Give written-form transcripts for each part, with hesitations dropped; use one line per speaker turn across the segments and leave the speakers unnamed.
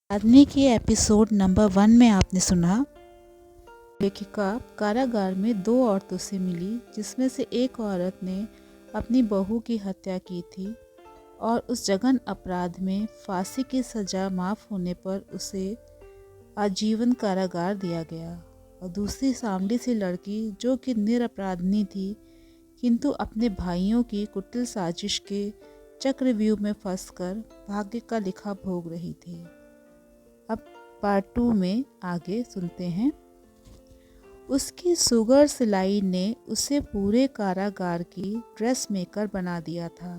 आदमी की episode number 1 में आपने सुना लेखिका कारागार में दो औरतों से मिली, जिसमें से एक औरत ने अपनी बहू की हत्या की थी और उस जघन अपराध में फांसी की सज़ा माफ़ होने पर उसे आजीवन कारागार दिया गया। और दूसरी सांवली सी लड़की जो कि निरपराधनी थी, किंतु अपने भाइयों की कुटिल साजिश के चक्रव्यूह में फंसकर भाग्य का लिखा भोग रही थी। अब पार्ट 2 में आगे सुनते हैं। उसकी सुगर सिलाई ने उसे पूरे कारागार की ड्रेस मेकर बना दिया था।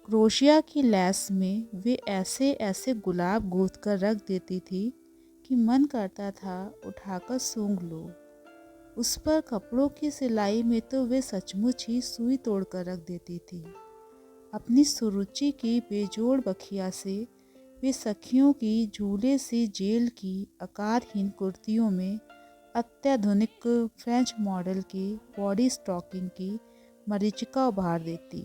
क्रोशिया की लैस में वे ऐसे ऐसे गुलाब गूंथ कर रख देती थी कि मन करता था उठाकर सूंघ लो। उस पर कपड़ों की सिलाई में तो वे सचमुच ही सुई तोड़कर रख देती थी। अपनी सुरुचि की बेजोड़ बखिया से वे सखियों की झूले से जेल की आकारहीन कुर्तियों में अत्याधुनिक फ्रेंच मॉडल की बॉडी स्टॉकिंग की मरीचिका उभार देती।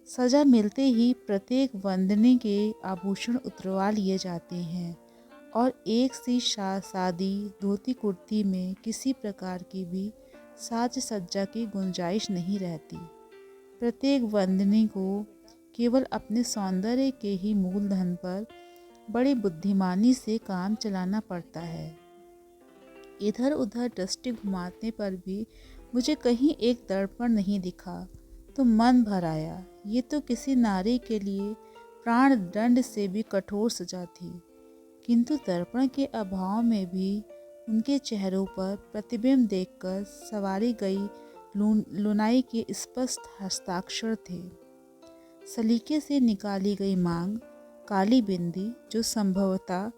सजा मिलते ही प्रत्येक वंदनी के आभूषण उतरवा लिए जाते हैं और एक सी सादी धोती कुर्ती में किसी प्रकार की भी साज सज्जा की गुंजाइश नहीं रहती। प्रत्येक वंदनी को केवल अपने सौंदर्य के ही मूलधन पर बड़ी बुद्धिमानी से काम चलाना पड़ता है। इधर उधर दृष्टि घुमाने पर भी मुझे कहीं एक दर्पण नहीं दिखा तो मन भर आया। ये तो किसी नारी के लिए प्राण दंड से भी कठोर सजा थी। किंतु दर्पण के अभाव में भी उनके चेहरों पर प्रतिबिंब देखकर सवारी गई लुनाई के स्पष्ट हस्ताक्षर थे। सलीके से निकाली गई मांग, काली बिंदी जो संभवतः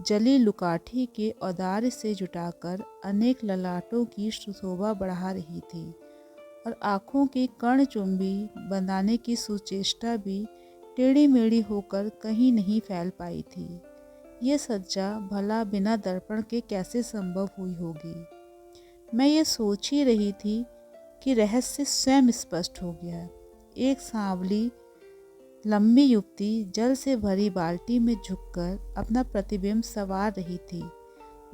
जली लुकाठी के औदार्य से जुटाकर अनेक ललाटों की शोभा बढ़ा रही थी, और आँखों की कर्णचुंबी बनाने की सुचेष्टा भी टेढ़ी मेढ़ी होकर कहीं नहीं फैल पाई थी। ये सज्जा भला बिना दर्पण के कैसे संभव हुई होगी। मैं ये सोच ही रही थी कि रहस्य स्वयं स्पष्ट हो गया। एक सांवली लंबी युवती जल से भरी बाल्टी में झुककर अपना प्रतिबिंब संवार रही थी।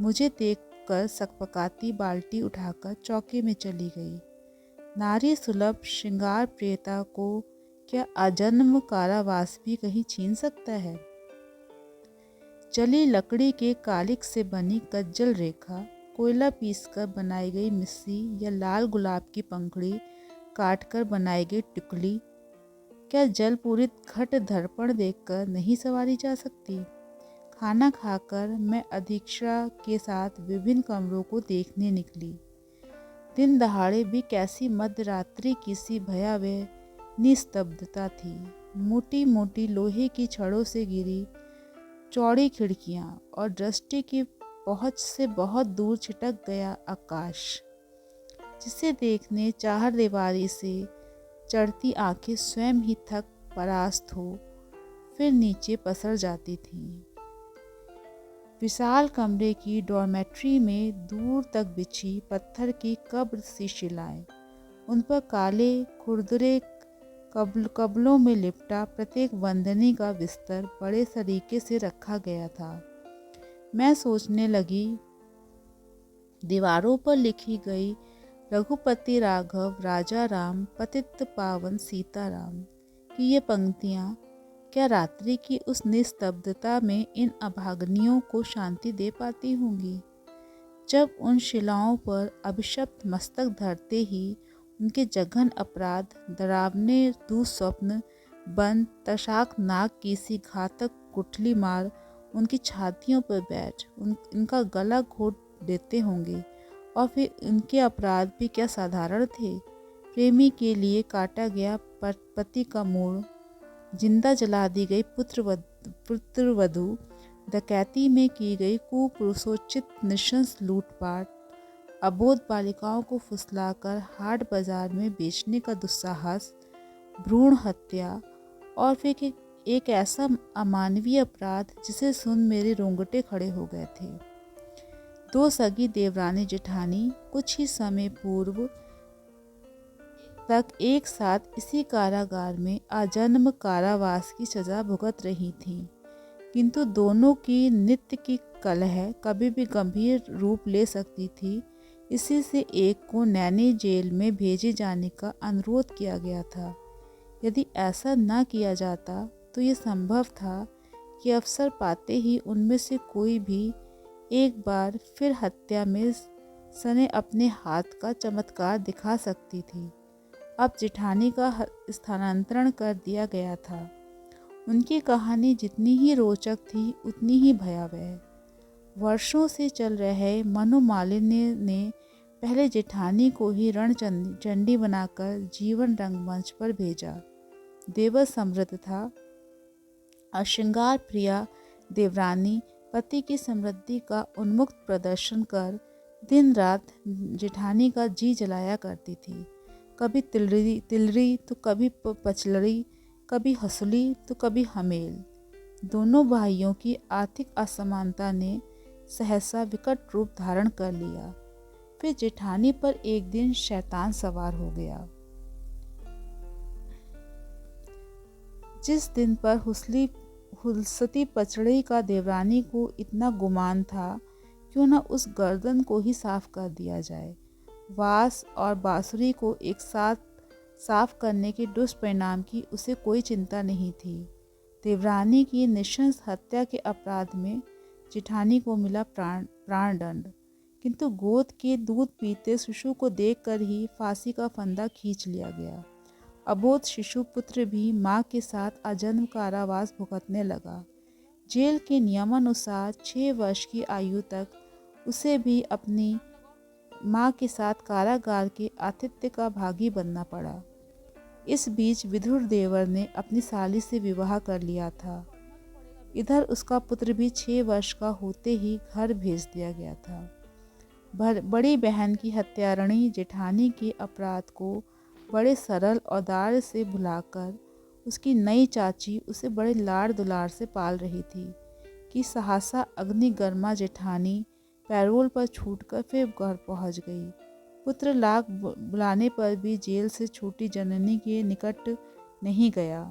मुझे देखकर सकपकाती बाल्टी उठाकर चौके में चली गई। नारी सुलभ श्रृंगार प्रियता को क्या आजन्म कारावास भी कहीं छीन सकता है। जली लकड़ी के कालिक से बनी कज्जल रेखा, कोयला पीसकर बनाई गई मिस्सी या लाल गुलाब की पंखुड़ी काटकर बनाई गई टिकुली, क्या जल पूरित घट दर्पण देखकर नहीं संवारी जा सकती। खाना खाकर मैं अधीक्षा के साथ विभिन्न कमरों को देखने निकली। दिन दहाड़े भी कैसी मध्यरात्रि की सी भयावह निस्तब्धता थी। मोटी मोटी लोहे की छड़ों से घिरी चौड़ी खिड़कियां और दृष्टि की पहुंच से बहुत दूर छिटक गया आकाश, जिसे देखने चार दीवारी से चढ़ती आंखें स्वयं ही थक परास्त हो फिर नीचे पसर जाती थीं। विशाल कमरे की डॉर्मेट्री में दूर तक बिछी पत्थर की कब्र सी शिलाएं, उन पर काले खुरदुरे कबलों में लिपटा प्रत्येक वंदनी का बिस्तर बड़े सलीके से रखा गया था। मैं सोचने लगी, दीवारों पर लिखी गई रघुपति राघव राजा राम पतित पावन सीताराम की ये पंक्तियाँ क्या रात्रि की उस निस्तब्धता में इन अभागनियों को शांति दे पाती होंगी। जब उन शिलाओं पर अभिशप्त मस्तक धरते ही उनके जघन अपराध, डरावने दुस्वप्न, बंद तशाक नाग की सी घातक कुठली मार उनकी छातियों पर बैठ इनका गला घोट देते होंगे। और फिर उनके अपराध भी क्या साधारण थे। प्रेमी के लिए काटा गया पति का मूल, जिंदा जला दी गई पुत्रवधू, डकैती में की गई कुपुरुषोचित नृशंस लूटपाट, अबोध बालिकाओं को फुसलाकर हाट बाजार में बेचने का दुस्साहस, भ्रूण हत्या, और फिर एक ऐसा अमानवीय अपराध जिसे सुन मेरे रोंगटे खड़े हो गए थे। दो सगी देवरानी जेठानी कुछ ही समय पूर्व तक एक साथ इसी कारागार में आजन्म कारावास की सजा भुगत रही थीं। किंतु दोनों की नित्य की कलह कभी भी गंभीर रूप ले सकती थी। इसी से एक को नैनी जेल में भेजे जाने का अनुरोध किया गया था। यदि ऐसा न किया जाता तो ये संभव था कि अवसर पाते ही उनमें से कोई भी एक बार फिर हत्या में सने अपने हाथ का चमत्कार दिखा सकती थी। अब जेठानी का स्थानांतरण कर दिया गया था। उनकी कहानी जितनी ही रोचक थी उतनी ही भयावह। वर्षों से चल रहे मनोमालिन्य ने पहले जेठानी को ही रणचंडी बनाकर जीवन रंगमंच पर भेजा। देवर समृद्ध था और श्रृंगार प्रिया देवरानी पति की समृद्धि का उन्मुक्त प्रदर्शन कर दिन रात जेठानी का जी जलाया करती थी। कभी तिलरी तो कभी पचलड़ी, कभी हंसुली तो कभी हमेल। दोनों भाइयों की आर्थिक असमानता ने सहसा विकट रूप धारण कर लिया। फिर जेठानी पर एक दिन शैतान सवार हो गया। जिस दिन पर हुलसती पचड़ी का देवरानी को इतना गुमान था, क्यों न उस गर्दन को ही साफ कर दिया जाए। वास और बांसुरी को एक साथ साफ करने के दुष्परिणाम की उसे कोई चिंता नहीं थी। देवरानी की नृशंस हत्या के अपराध में जेठानी को मिला प्राणदंड, किंतु गोद के दूध पीते शिशु को देखकर ही फांसी का फंदा खींच लिया गया। अबोध शिशु पुत्र भी मां के साथ आजन्म कारावास भुगतने लगा। जेल के नियमानुसार 6 वर्ष की आयु तक उसे भी अपनी मां के साथ कारागार के आतिथ्य का भागी बनना पड़ा। इस बीच विधुर देवर ने अपनी साली से विवाह कर लिया था। इधर उसका पुत्र भी 6 वर्ष का होते ही घर भेज दिया गया था। बड़ी बहन की हत्यारणी जेठानी के अपराध को बड़े सरल और दार से भुलाकर उसकी नई चाची उसे बड़े लाड़ दुलार से पाल रही थी कि सहसा अग्निगर्मा जेठानी पैरोल पर छूटकर फिर घर पहुंच गई। पुत्र लाख बुलाने पर भी जेल से छूटी जननी के निकट नहीं गया।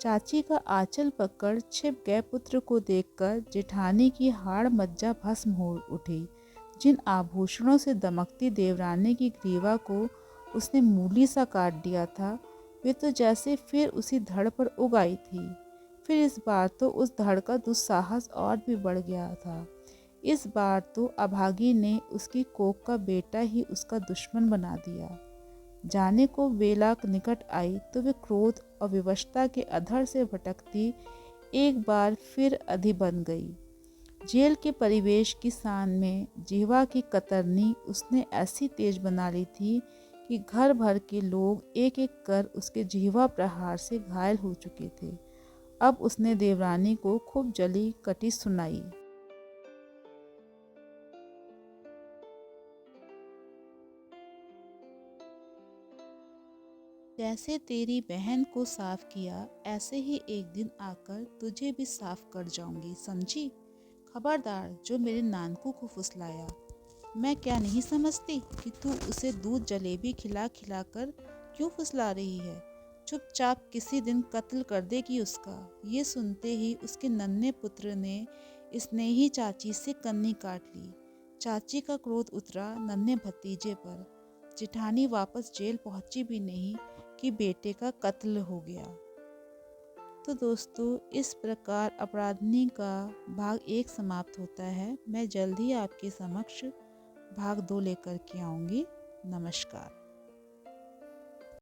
चाची का आंचल पकड़ छिप गए पुत्र को देखकर जेठानी की हाड़ मज्जा भस्म हो उठी। जिन आभूषणों से दमकती देवरानी की ग्रीवा को उसने मूली सा काट दिया था, वे तो जैसे फिर उसी धड़ पर उग आई थी। फिर इस बार तो उस धड़ का दुस्साहस और भी बढ़ गया था। इस बार तो अभागी ने उसकी कोख का बेटा ही उसका दुश्मन बना दिया। जाने को बेला निकट आई तो वे क्रोध और विवशता के अधर से भटकती एक बार फिर अधि बन गई। जेल के परिवेश की सान में जिह्वा की कतरनी उसने ऐसी तेज बना ली थी कि घर भर के लोग एक एक कर उसके जिह्वा प्रहार से घायल हो चुके थे। अब उसने देवरानी को खूब जली कटी सुनाई। जैसे तेरी बहन को साफ किया, ऐसे ही एक दिन आकर तुझे भी साफ कर जाऊंगी, समझी? खबरदार जो मेरे नानकू को फुसलाया। मैं क्या नहीं समझती कि तू उसे दूध जलेबी खिला खिला कर क्यों फुसला रही है? चुपचाप किसी दिन कत्ल कर देगी उसका। ये सुनते ही उसके नन्हे पुत्र ने स्नेही चाची से कन्नी काट ली। चाची का क्रोध उतरा नन्हे भतीजे पर। जेठानी वापस जेल पहुंची भी नहीं कि बेटे का कत्ल हो गया। तो दोस्तों, इस प्रकार अपराधिनी का भाग 1 समाप्त होता है। मैं जल्द ही आपके समक्ष भाग 2 लेकर के आऊँगी। नमस्कार।